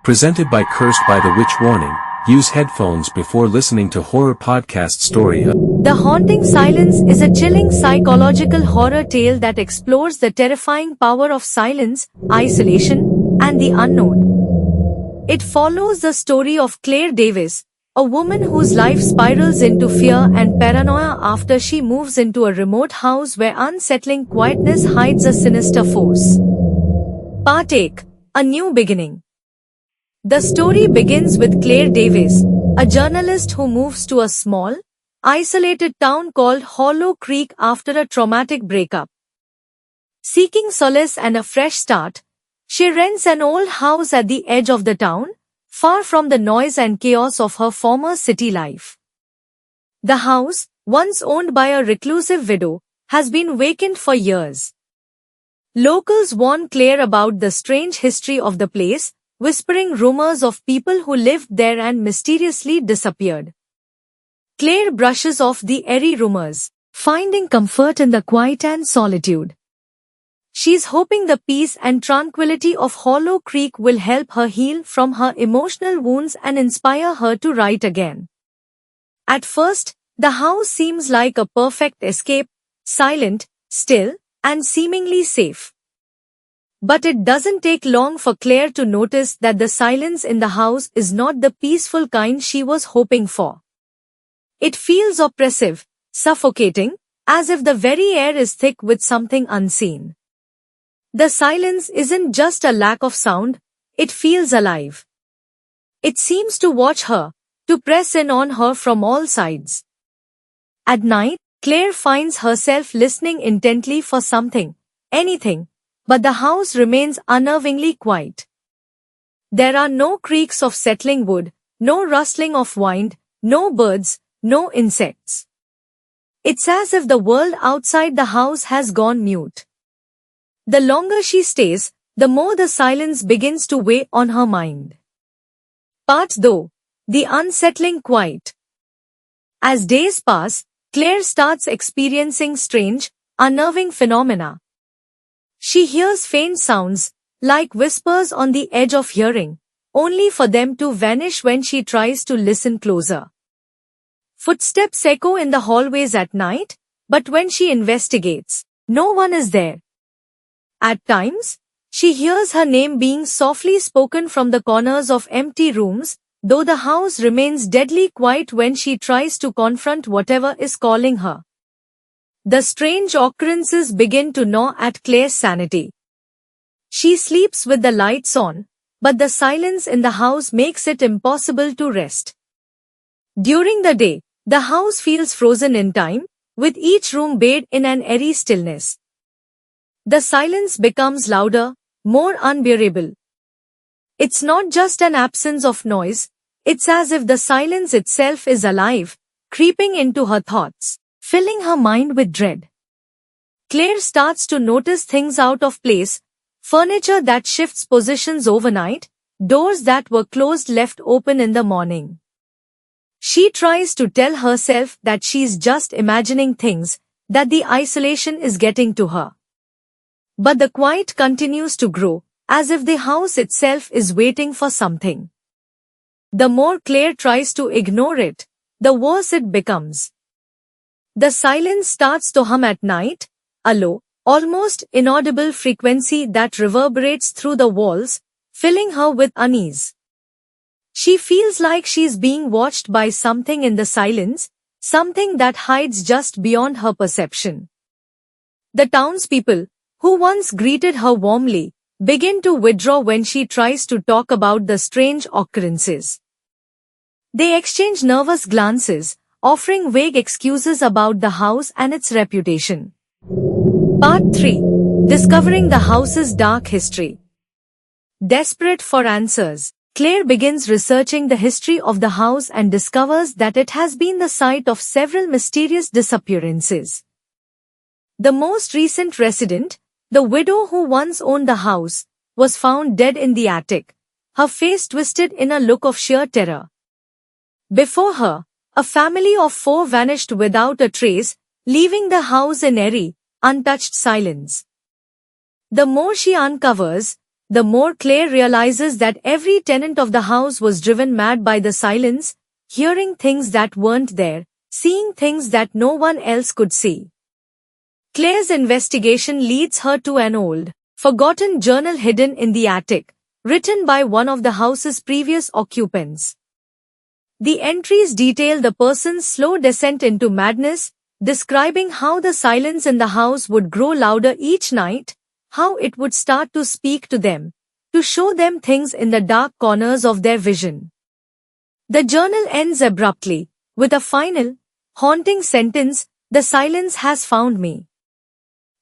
Presented by Cursed by the Witch. Warning, use headphones before listening to horror podcast story. The Haunting Silence is a chilling psychological horror tale that explores the terrifying power of silence, isolation, and the unknown. It follows the story of Claire Davis, a woman whose life spirals into fear and paranoia after she moves into a remote house where unsettling quietness hides a sinister force. Part 8. A New Beginning. The story begins with Claire Davis, a journalist who moves to a small, isolated town called Hollow Creek after a traumatic breakup. Seeking solace and a fresh start, she rents an old house at the edge of the town, far from the noise and chaos of her former city life. The house, once owned by a reclusive widow, has been vacant for years. Locals warn Claire about the strange history of the place, whispering rumors of people who lived there and mysteriously disappeared. Claire brushes off the eerie rumors, finding comfort in the quiet and solitude. She's hoping the peace and tranquility of Hollow Creek will help her heal from her emotional wounds and inspire her to write again. At first, the house seems like a perfect escape, silent, still, and seemingly safe. But it doesn't take long for Claire to notice that the silence in the house is not the peaceful kind she was hoping for. It feels oppressive, suffocating, as if the very air is thick with something unseen. The silence isn't just a lack of sound, it feels alive. It seems to watch her, to press in on her from all sides. At night, Claire finds herself listening intently for something, anything, but the house remains unnervingly quiet. There are no creaks of settling wood, no rustling of wind, no birds, no insects. It's as if the world outside the house has gone mute. The longer she stays, the more the silence begins to weigh on her mind. Part 2. The unsettling quiet. As days pass, Claire starts experiencing strange, unnerving phenomena. She hears faint sounds, like whispers on the edge of hearing, only for them to vanish when she tries to listen closer. Footsteps echo in the hallways at night, but when she investigates, no one is there. At times, she hears her name being softly spoken from the corners of empty rooms, though the house remains deadly quiet when she tries to confront whatever is calling her. The strange occurrences begin to gnaw at Claire's sanity. She sleeps with the lights on, but the silence in the house makes it impossible to rest. During the day, the house feels frozen in time, with each room bathed in an eerie stillness. The silence becomes louder, more unbearable. It's not just an absence of noise, it's as if the silence itself is alive, creeping into her thoughts, filling her mind with dread. Claire starts to notice things out of place, furniture that shifts positions overnight, doors that were closed left open in the morning. She tries to tell herself that she's just imagining things, that the isolation is getting to her. But the quiet continues to grow, as if the house itself is waiting for something. The more Claire tries to ignore it, the worse it becomes. The silence starts to hum at night, a low, almost inaudible frequency that reverberates through the walls, filling her with unease. She feels like she's being watched by something in the silence, something that hides just beyond her perception. The townspeople, who once greeted her warmly, begin to withdraw when she tries to talk about the strange occurrences. They exchange nervous glances, offering vague excuses about the house and its reputation. Part 3. Discovering the house's dark history. Desperate for answers, Claire begins researching the history of the house and discovers that it has been the site of several mysterious disappearances. The most recent resident, the widow who once owned the house, was found dead in the attic, her face twisted in a look of sheer terror. Before her, a family of 4 vanished without a trace, leaving the house in eerie, untouched silence. The more she uncovers, the more Claire realizes that every tenant of the house was driven mad by the silence, hearing things that weren't there, seeing things that no one else could see. Claire's investigation leads her to an old, forgotten journal hidden in the attic, written by one of the house's previous occupants. The entries detail the person's slow descent into madness, describing how the silence in the house would grow louder each night, how it would start to speak to them, to show them things in the dark corners of their vision. The journal ends abruptly, with a final, haunting sentence, "The silence has found me."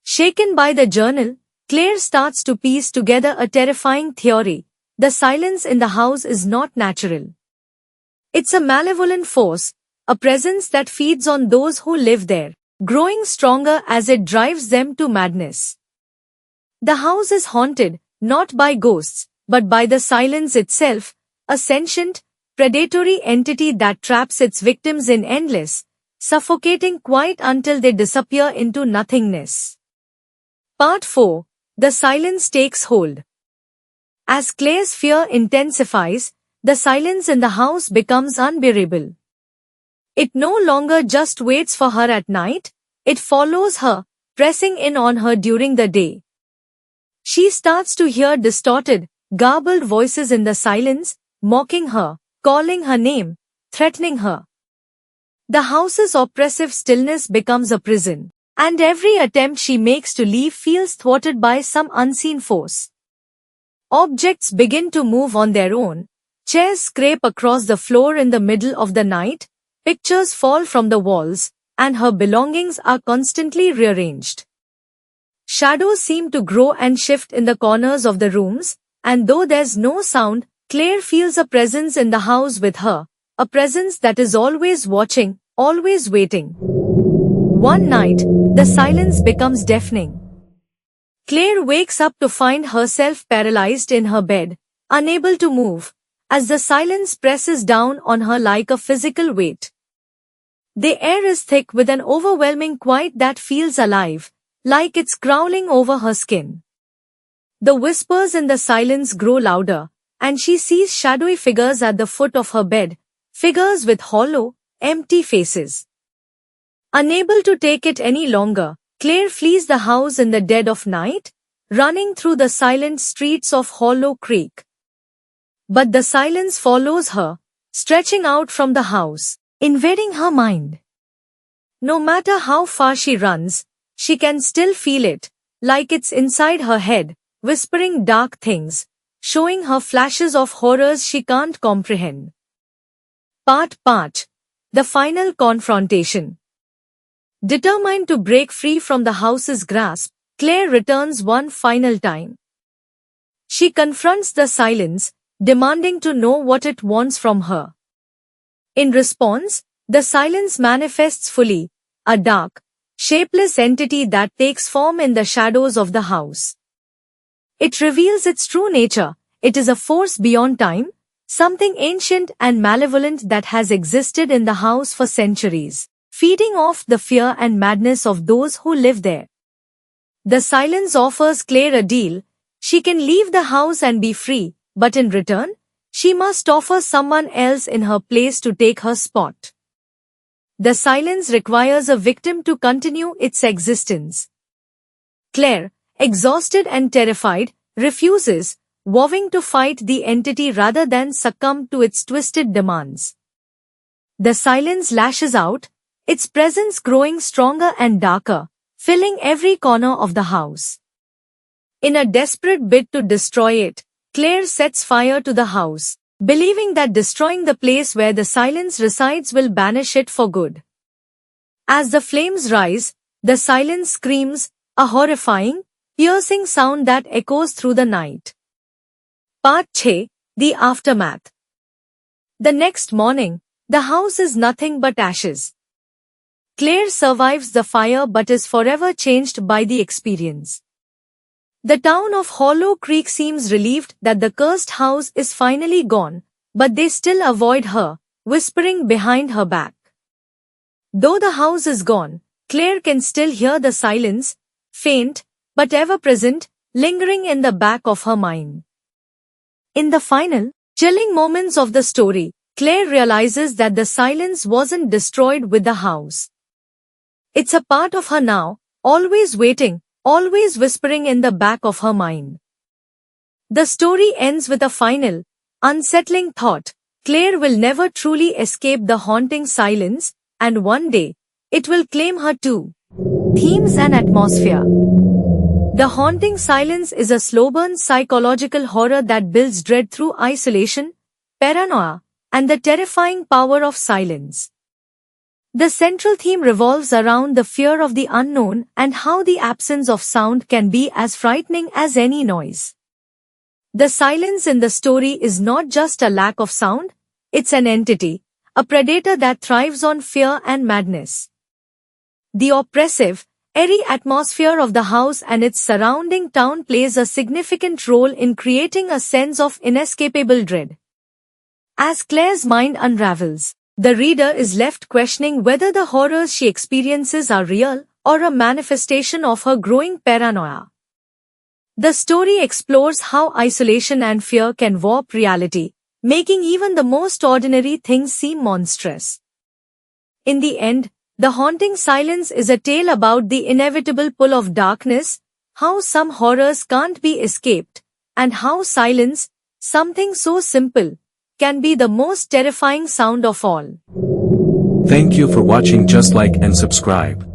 Shaken by the journal, Claire starts to piece together a terrifying theory. The silence in the house is not natural. It's a malevolent force, a presence that feeds on those who live there, growing stronger as it drives them to madness. The house is haunted, not by ghosts, but by the silence itself, a sentient, predatory entity that traps its victims in endless, suffocating quiet until they disappear into nothingness. Part 4. The silence takes hold. As Claire's fear intensifies, the silence in the house becomes unbearable. It no longer just waits for her at night, it follows her, pressing in on her during the day. She starts to hear distorted, garbled voices in the silence, mocking her, calling her name, threatening her. The house's oppressive stillness becomes a prison, and every attempt she makes to leave feels thwarted by some unseen force. Objects begin to move on their own, chairs scrape across the floor in the middle of the night, pictures fall from the walls, and her belongings are constantly rearranged. Shadows seem to grow and shift in the corners of the rooms, and though there's no sound, Claire feels a presence in the house with her, a presence that is always watching, always waiting. One night, the silence becomes deafening. Claire wakes up to find herself paralyzed in her bed, unable to move, as the silence presses down on her like a physical weight. The air is thick with an overwhelming quiet that feels alive, like it's growling over her skin. The whispers in the silence grow louder, and she sees shadowy figures at the foot of her bed, figures with hollow, empty faces. Unable to take it any longer, Claire flees the house in the dead of night, running through the silent streets of Hollow Creek. But the silence follows her, stretching out from the house, invading her mind. No matter how far she runs, she can still feel it, like it's inside her head, whispering dark things, showing her flashes of horrors she can't comprehend. Part. The final confrontation. Determined to break free from the house's grasp, Claire returns one final time. She confronts the silence, demanding to know what it wants from her. In response, the silence manifests fully, a dark, shapeless entity that takes form in the shadows of the house. It reveals its true nature. It is a force beyond time, something ancient and malevolent that has existed in the house for centuries, feeding off the fear and madness of those who live there. The silence offers Claire a deal. She can leave the house and be free, but in return, she must offer someone else in her place to take her spot. The silence requires a victim to continue its existence. Claire, exhausted and terrified, refuses, vowing to fight the entity rather than succumb to its twisted demands. The silence lashes out, its presence growing stronger and darker, filling every corner of the house. In a desperate bid to destroy it, Claire sets fire to the house, believing that destroying the place where the silence resides will banish it for good. As the flames rise, the silence screams, a horrifying, piercing sound that echoes through the night. Part 6. The Aftermath. The next morning, the house is nothing but ashes. Claire survives the fire but is forever changed by the experience. The town of Hollow Creek seems relieved that the cursed house is finally gone, but they still avoid her, whispering behind her back. Though the house is gone, Claire can still hear the silence, faint, but ever present, lingering in the back of her mind. In the final, chilling moments of the story, Claire realizes that the silence wasn't destroyed with the house. It's a part of her now, always waiting, always whispering in the back of her mind. The story ends with a final, unsettling thought. Claire will never truly escape the haunting silence, and one day, it will claim her too. Themes and atmosphere. The haunting silence is a slow-burn psychological horror that builds dread through isolation, paranoia, and the terrifying power of silence. The central theme revolves around the fear of the unknown and how the absence of sound can be as frightening as any noise. The silence in the story is not just a lack of sound, it's an entity, a predator that thrives on fear and madness. The oppressive, eerie atmosphere of the house and its surrounding town plays a significant role in creating a sense of inescapable dread. As Claire's mind unravels, the reader is left questioning whether the horrors she experiences are real or a manifestation of her growing paranoia. The story explores how isolation and fear can warp reality, making even the most ordinary things seem monstrous. In the end, The Haunting Silence is a tale about the inevitable pull of darkness, how some horrors can't be escaped, and how silence, something so simple, can be the most terrifying sound of all. Thank you for watching. Just like and subscribe.